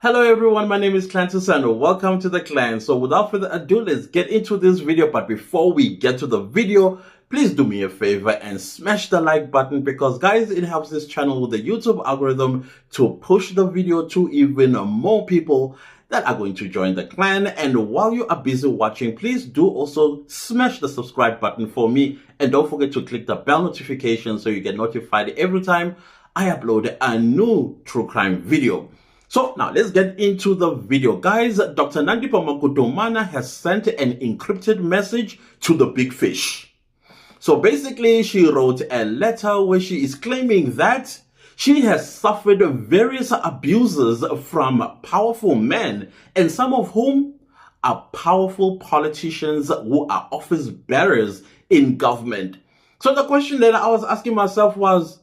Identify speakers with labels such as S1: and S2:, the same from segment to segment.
S1: Hello everyone, my name is Clantus and welcome to the clan. So without further ado, let's get into this video. But before we get to the video, please do me a favor and smash the like button, because guys, it helps this channel with the YouTube algorithm to push the video to even more people that are going to join the clan. And while you are busy watching, please do also smash the subscribe button for me, and don't forget to click the bell notification so you get notified every time I upload a new true crime video. So now let's get into the video. Guys, Dr. Nandipha Magudumana has sent an encrypted message to the big fish. So basically, she wrote a letter where she is claiming that she has suffered various abuses from powerful men, and some of whom are powerful politicians who are office bearers in government. So the question that I was asking myself was,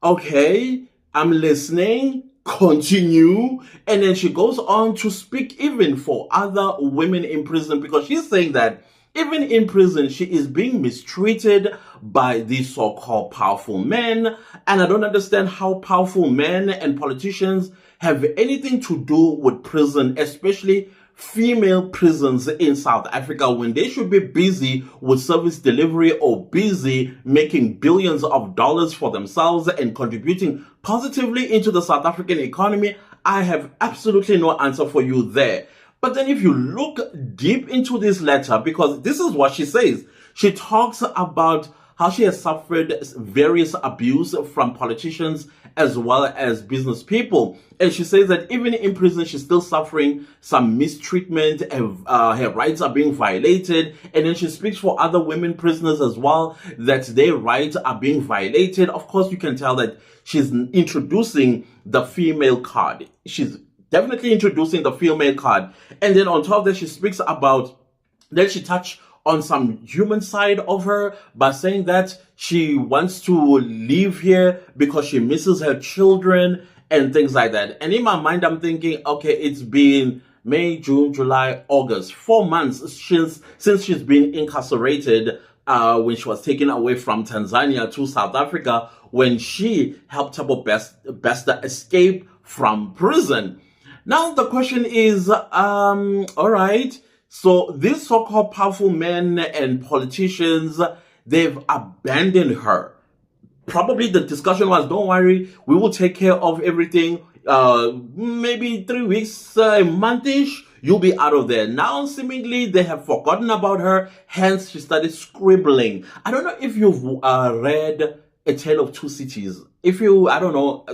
S1: okay, I'm listening, continue. And then she goes on to speak even for other women in prison, because she's saying that even in prison, she is being mistreated by these so-called powerful men. And I don't understand how powerful men and politicians have anything to do with prison, especially female prisons in South Africa, when they should be busy with service delivery or busy making billions of dollars for themselves and contributing positively into the South African economy. I have absolutely no answer for you there. But then if you look deep into this letter, because this is what she says, she talks about how she has suffered various abuse from politicians as well as business people. And she says that even in prison, she's still suffering some mistreatment, and her rights are being violated. And then she speaks for other women prisoners as well, that their rights are being violated. Of course, you can tell that she's introducing the female card. She's definitely introducing the female card. And then on top of that, she speaks about, then she touched on some human side of her by saying that she wants to live here because she misses her children and things like that. And in my mind, I'm thinking, okay, it's been May, June, July, August, 4 months since she's been incarcerated, when she was taken away from Tanzania to South Africa, when she helped Thabo Bester escape from prison. Now the question is, all right, so these so-called powerful men and politicians, they've abandoned her. Probably the discussion was, don't worry, we will take care of everything. Maybe 3 weeks, a month-ish, you'll be out of there. Now, seemingly, they have forgotten about her. Hence, she started scribbling. I don't know if you've read A Tale of Two Cities. If you, I don't know,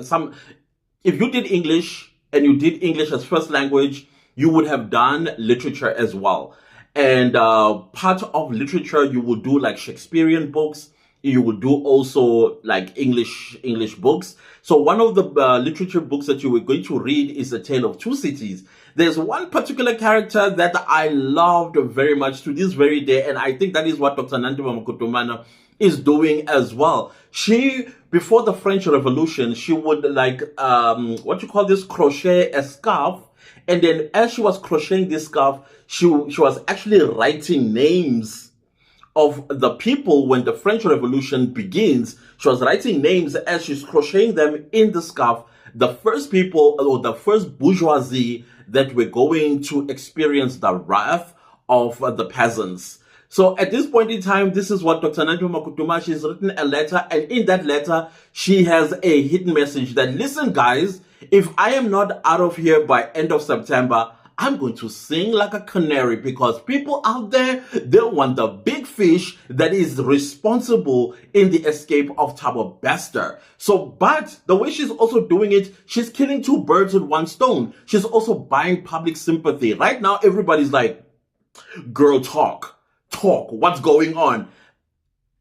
S1: if you did English and you did English as first language, you would have done literature as well. And part of literature, you would do like Shakespearean books. You would do also like English books. So one of the literature books that you were going to read is A Tale of Two Cities. There's one particular character that I loved very much to this very day, and I think that is what Dr. Nandipha Magudumana is doing as well. She, before the French Revolution, she would like, crochet a scarf. And then as she was crocheting this scarf, she was actually writing names of the people when the French Revolution begins. She was writing names as she's crocheting them in the scarf. The first people, or the first bourgeoisie that were going to experience the wrath of the peasants. So at this point in time, this is what Dr. Nandipha Magudumana, she's written a letter, and in that letter, she has a hidden message that, listen guys, if I am not out of here by end of September, I'm going to sing like a canary, because people out there, they want the big fish that is responsible in the escape of Thabo Bester. So, but the way she's also doing it, she's killing two birds with one stone. She's also buying public sympathy. Right now, everybody's like, girl, talk, what's going on?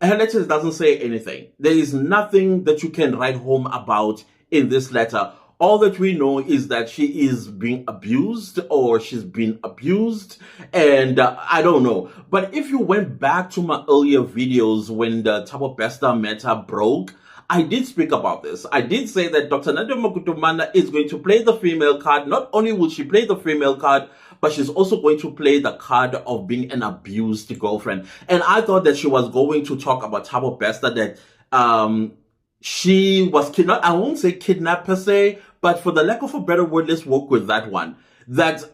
S1: Her letter doesn't say anything. There is nothing that you can write home about in this letter. All that we know is that she is being abused, or she's been abused, and I don't know. But if you went back to my earlier videos when the Thabo Bester matter broke, I did speak about this. I did say that Dr. Nandipha Magudumana is going to play the female card. Not only will she play the female card, but she's also going to play the card of being an abused girlfriend. And I thought that she was going to talk about Thabo Bester, that she was kidnapped. I won't say kidnapped per se, But for the lack of a better word, let's work with that one. That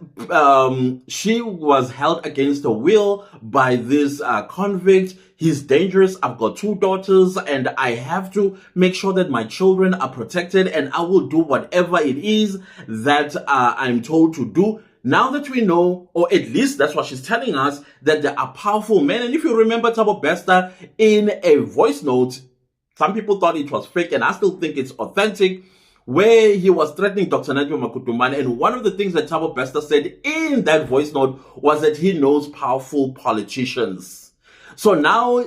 S1: she was held against her will by this convict. He's dangerous. I've got 2 daughters and I have to make sure that my children are protected, and I will do whatever it is that I'm told to do. Now that we know, or at least that's what she's telling us, that there are powerful men. And if you remember Thabo Bester in a voice note, some people thought it was fake and I still think it's authentic, where he was threatening Dr. Nandipha Magudumana. And one of the things that Thabo Bester said in that voice note was that he knows powerful politicians. So now,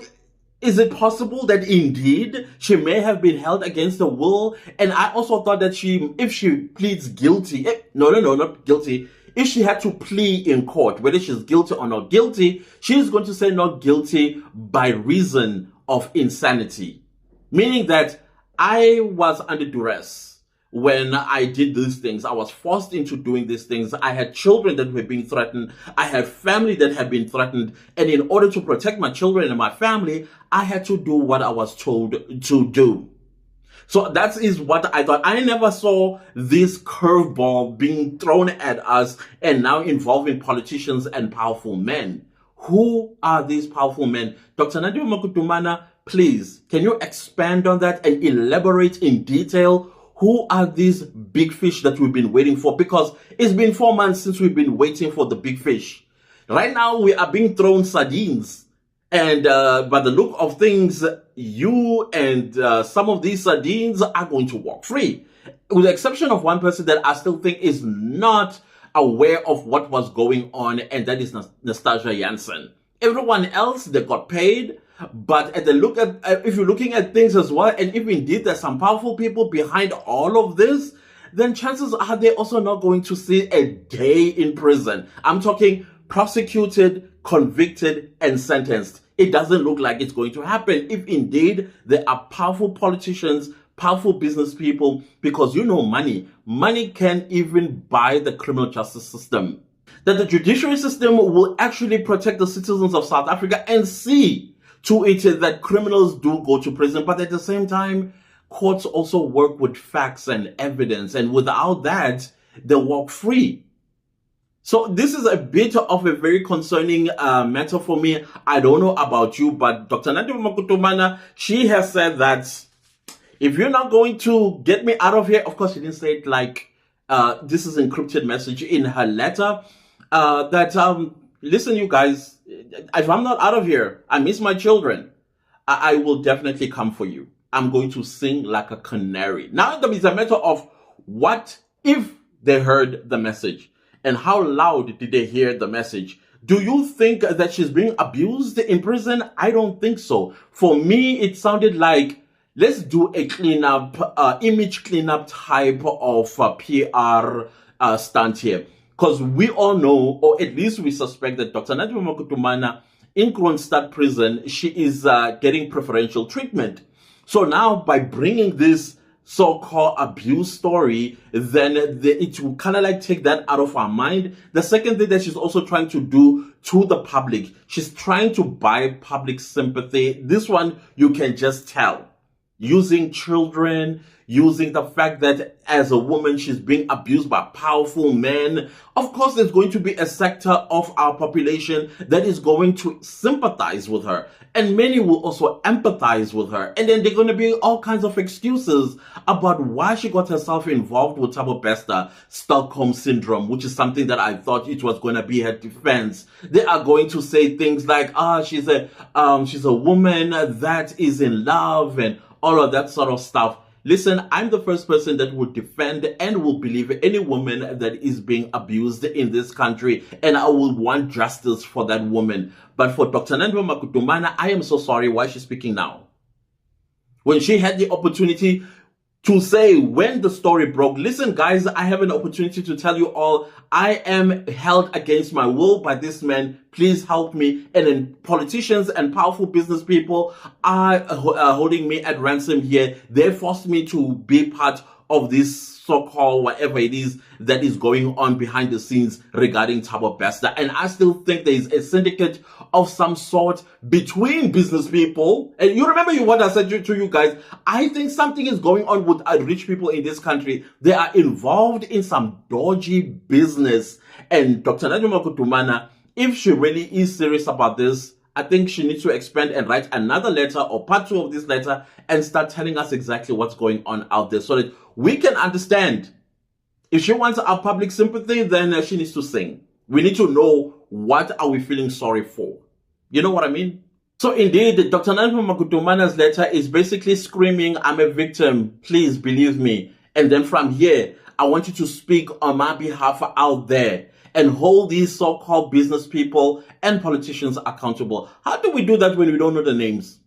S1: is it possible that indeed she may have been held against her will? And I also thought that if she pleads guilty, not guilty, if she had to plea in court, whether she's guilty or not guilty, she's going to say not guilty by reason of insanity. Meaning that I was under duress when I did these things. I was forced into doing these things. I had children that were being threatened. I had family that had been threatened. And in order to protect my children and my family, I had to do what I was told to do. So that is what I thought. I never saw this curveball being thrown at us and now involving politicians and powerful men. Who are these powerful men? Dr. Nandipha Magudumana, please, can you expand on that and elaborate in detail? Who are these big fish that we've been waiting for? Because it's been 4 months since we've been waiting for the big fish. Right now, we are being thrown sardines. And by the look of things, you and some of these sardines are going to walk free. With the exception of one person that I still think is not aware of what was going on, and that is Nastasia Janssen. Everyone else, they got paid. But at the look at, if you're looking at things as well, and if indeed there's some powerful people behind all of this, then chances are they're also not going to see a day in prison. I'm talking prosecuted, convicted, and sentenced. It doesn't look like it's going to happen if indeed there are powerful politicians, powerful business people, because you know money can even buy the criminal justice system. That the judiciary system will actually protect the citizens of South Africa and see to it that criminals do go to prison. But at the same time, courts also work with facts and evidence, and without that, they walk free. So this is a bit of a very concerning matter for me. I don't know about you, but Dr. Nandipha Magudumana, she has said that if you're not going to get me out of here, of course she didn't say it like this is encrypted message in her letter, listen, you guys, if I'm not out of here, I miss my children, I will definitely come for you. I'm going to sing like a canary. Now it's a matter of what if they heard the message, and how loud did they hear the message? Do you think that she's being abused in prison? I don't think so. For me, it sounded like, let's do a cleanup, image cleanup type of PR stunt here. Because we all know, or at least we suspect, that Dr. Nandipha Magudumana in Kroonstad prison, she is getting preferential treatment. So now by bringing this so-called abuse story, then it will kind of like take that out of our mind. The second thing that she's also trying to do to the public, she's trying to buy public sympathy. This one, you can just tell. Using children, using the fact that as a woman, she's being abused by powerful men. Of course, there's going to be a sector of our population that is going to sympathize with her. And many will also empathize with her. And then there are going to be all kinds of excuses about why she got herself involved with Thabo Bester, Stockholm Syndrome, which is something that I thought it was going to be her defense. They are going to say things like, she's a woman that is in love and all of that sort of stuff. Listen, I'm the first person that would defend and will believe any woman that is being abused in this country, and I will want justice for that woman. But for Dr. Nandipha Magudumana, I am so sorry. Why is she speaking now? When she had the opportunity to say when the story broke, listen guys, I have an opportunity to tell you all, I am held against my will by this man. Please help me. And then politicians and powerful business people are holding me at ransom here. They forced me to be part of this so-called whatever it is that is going on behind the scenes regarding Thabo Bester. And I still think there is a syndicate of some sort between business people. And you remember what I said to you guys, I think something is going on with rich people in this country. They are involved in some dodgy business. And Dr. Nandipha Magudumana, if she really is serious about this, I think she needs to expand and write another letter or part 2 of this letter and start telling us exactly what's going on out there so that we can understand. If she wants our public sympathy, then she needs to sing. We need to know what are we feeling sorry for. You know what I mean? So indeed, Dr. Nandipha Magudumana's letter is basically screaming, I'm a victim, please believe me. And then from here, I want you to speak on my behalf out there and hold these so-called business people and politicians accountable. How do we do that when we don't know the names?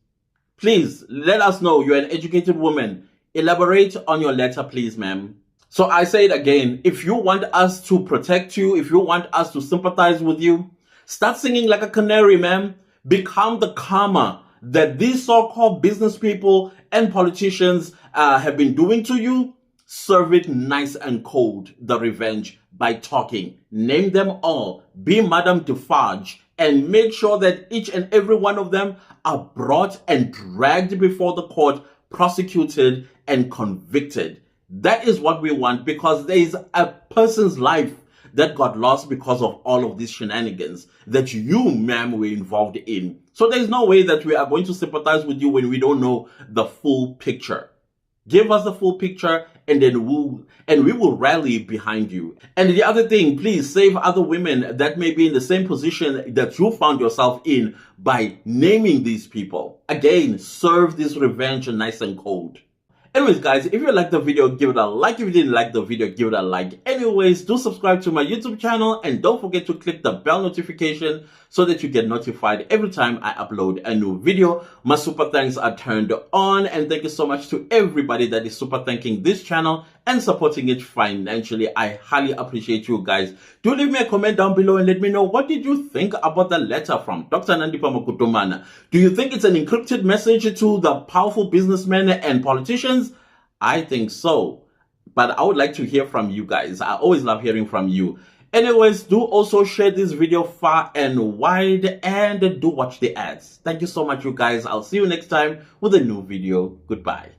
S1: Please, let us know. You're an educated woman. Elaborate on your letter, please, ma'am. So I say it again. If you want us to protect you, if you want us to sympathize with you, start singing like a canary, ma'am. Become the karma that these so-called business people and politicians have been doing to you. Serve it nice and cold, the revenge, by talking. Name them all. Be Madame Defarge and make sure that each and every one of them are brought and dragged before the court, prosecuted and convicted. That is what we want, because there is a person's life that got lost because of all of these shenanigans that you, ma'am, were involved in. So there is no way that we are going to sympathize with you when we don't know the full picture. Give us the full picture and then we will rally behind you. And the other thing, please save other women that may be in the same position that you found yourself in by naming these people. Again, serve this revenge nice and cold. Anyways, guys, if you liked the video, give it a like. If you didn't like the video, give it a like. Anyways, do subscribe to my YouTube channel and don't forget to click the bell notification so that you get notified every time I upload a new video. My super thanks are turned on, and thank you so much to everybody that is super thanking this channel and supporting it financially. I highly appreciate you guys. Do leave me a comment down below and let me know, what did you think about the letter from Dr. Nandipha Magudumana? Do you think it's an encrypted message to the powerful businessmen and politicians? I think so, but I would like to hear from you guys. I always love hearing from you. Anyways, do also share this video far and wide and do watch the ads. Thank you so much, you guys. I'll see you next time with a new video. Goodbye.